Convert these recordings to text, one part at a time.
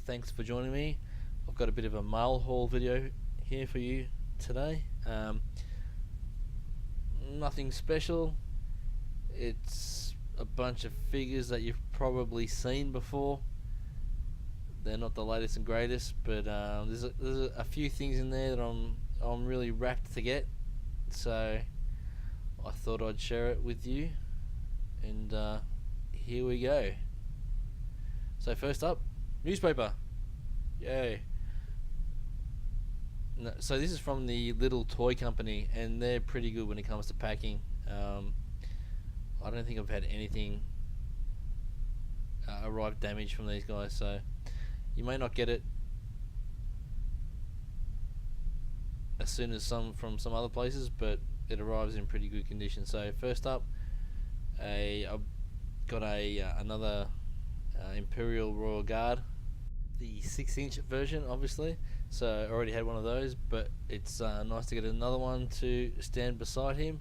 thanks for joining me. I've got a bit of a mail haul video here for you today. Nothing special. It's a bunch of figures that you've probably seen before. They're not the latest and greatest, but there's a few things in there that I'm really rapt to get. So I thought I'd share it with you, and here we go. So first up, newspaper. Yay. No, so this is from the Little Toy Company, and they're pretty good when it comes to packing. I don't think I've had anything arrive damaged from these guys, so you may not get it as soon as some from some other places, but it arrives in pretty good condition. So first up, I've got another Imperial Royal Guard, the 6-inch version, obviously. So I already had one of those, but it's nice to get another one to stand beside him.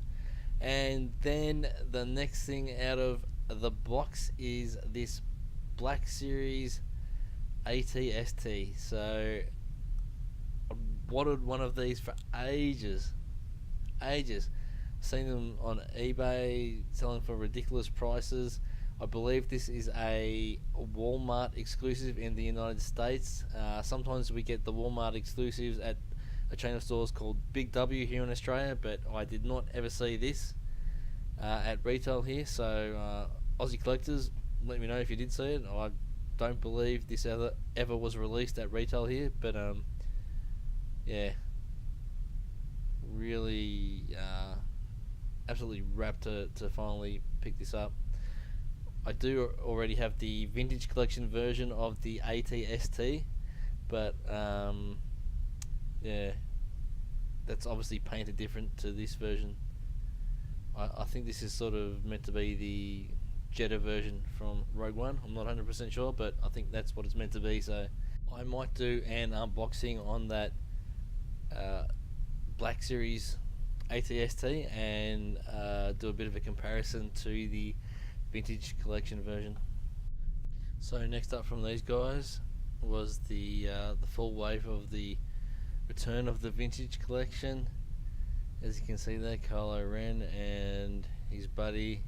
And then the next thing out of the box is this Black Series AT-ST. So I wanted one of these for ages. Seen them on eBay selling for ridiculous prices. I believe this is a Walmart exclusive in the United States. Sometimes we get the Walmart exclusives at a chain of stores called Big W here in Australia, but I did not ever see this at retail here. So Aussie collectors, let me know if you did see it. I don't believe this ever was released at retail here, but yeah, really absolutely rapt to finally pick this up. I do already have the vintage collection version of the AT-ST, but yeah, that's obviously painted different to this version. I think this is sort of meant to be the Jedha version from Rogue One. I'm not 100% sure, but I think that's what it's meant to be. So I might do an unboxing on that Black Series AT-ST and do a bit of a comparison to the vintage collection version. So next up from these guys was the full wave of the return of the vintage collection. As you can see there, Kylo Ren and his buddy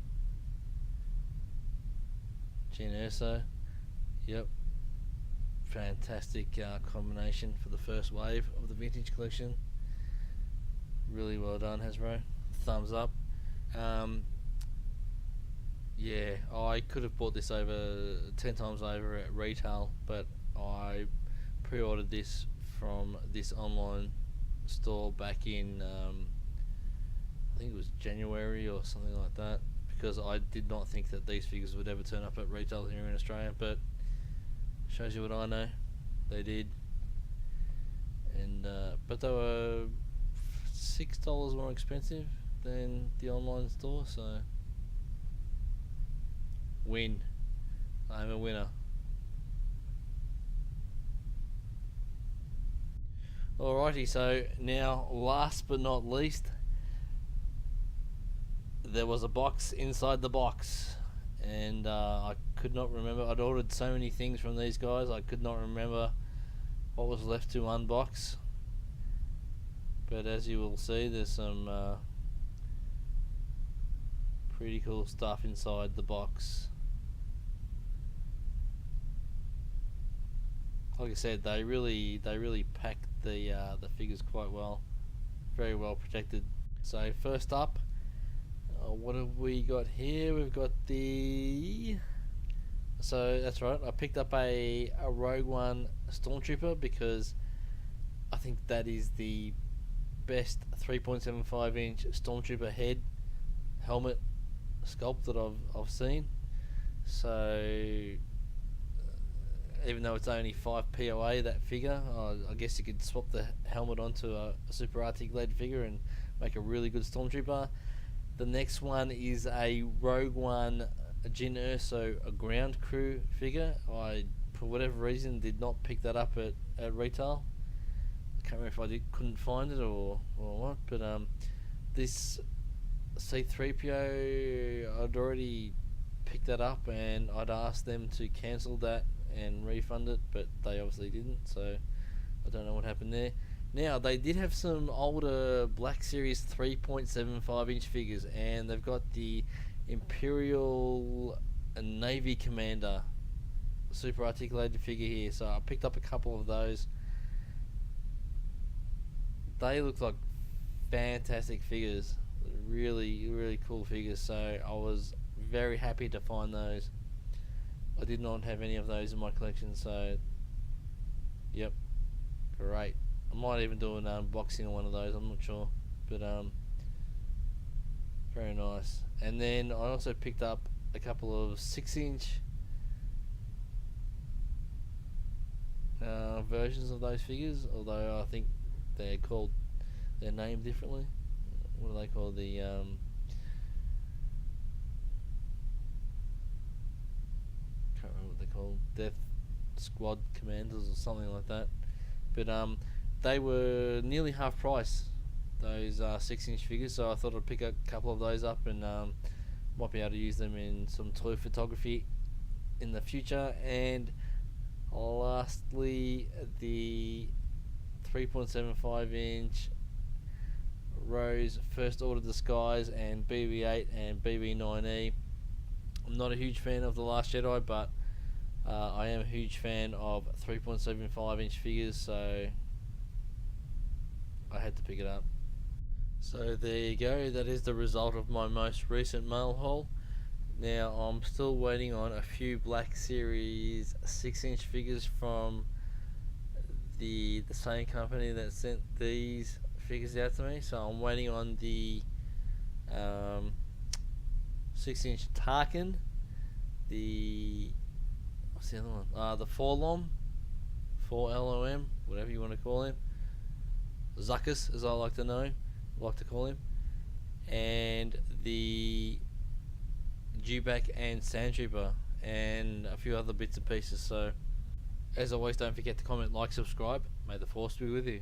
Jyn Erso. Yep, fantastic combination for the first wave of the vintage collection. Really well done, Hasbro. Thumbs up. Yeah, I could have bought this over 10 times over at retail, but I pre-ordered this from this online store back in I think it was January or something like that, because I did not think that these figures would ever turn up at retail here in Australia, but shows you what I know, they did. And but they were $6 more expensive than the online store, so win. I'm a winner. Alrighty, so now last but not least, there was a box inside the box, and I could not remember. I'd ordered so many things from these guys, I could not remember what was left to unbox. But as you will see, there's some pretty cool stuff inside the box. Like I said, they really packed the figures quite well, very well protected. So first up, what have we got here? We've got the, so that's right, I picked up a Rogue One Stormtrooper because I think that is the best 3.75 inch Stormtrooper head helmet sculpt that I've seen. So even though it's only 5 POA, that figure, I guess you could swap the helmet onto a Super RT Glade figure and make a really good Stormtrooper. The next one is a Rogue One Jyn Erso, a ground crew figure. I, for whatever reason, did not pick that up at retail. I can't remember if I couldn't find it or what, but this C-3PO, I'd already picked that up and I'd asked them to cancel that and refund it, but they obviously didn't, so I don't know what happened there. Now, they did have some older Black Series 3.75 inch figures, and they've got the Imperial Navy Commander super articulated figure here, so I picked up a couple of those. They look like fantastic figures, really, really cool figures, so I was very happy to find those. I did not have any of those in my collection, so yep, great. I might even do an unboxing on one of those, I'm not sure, but very nice. And then I also picked up a couple of 6-inch versions of those figures, although I think they're named differently. What are they called? Can't remember what they're called. Death Squad Commanders or something like that. But they were nearly half price, those 6-inch figures, so I thought I'd pick a couple of those up and might be able to use them in some toy photography in the future. And lastly, the 3.75 inch Rose First Order Disguise and BB-8 and BB-9E. I'm not a huge fan of The Last Jedi, but I am a huge fan of 3.75 inch figures, so I had to pick it up. So there you go, that is the result of my most recent mail haul. Now I'm still waiting on a few Black Series 6-inch figures from the same company that sent these figures out to me. So I'm waiting on the 6-inch Tarkin, what's the other one? The 4-LOM, 4LOM, whatever you want to call him. Zuckuss, as I like to call him, and the Dewback and Sandtrooper, and a few other bits and pieces. So, as always, don't forget to comment, like, subscribe. May the Force be with you.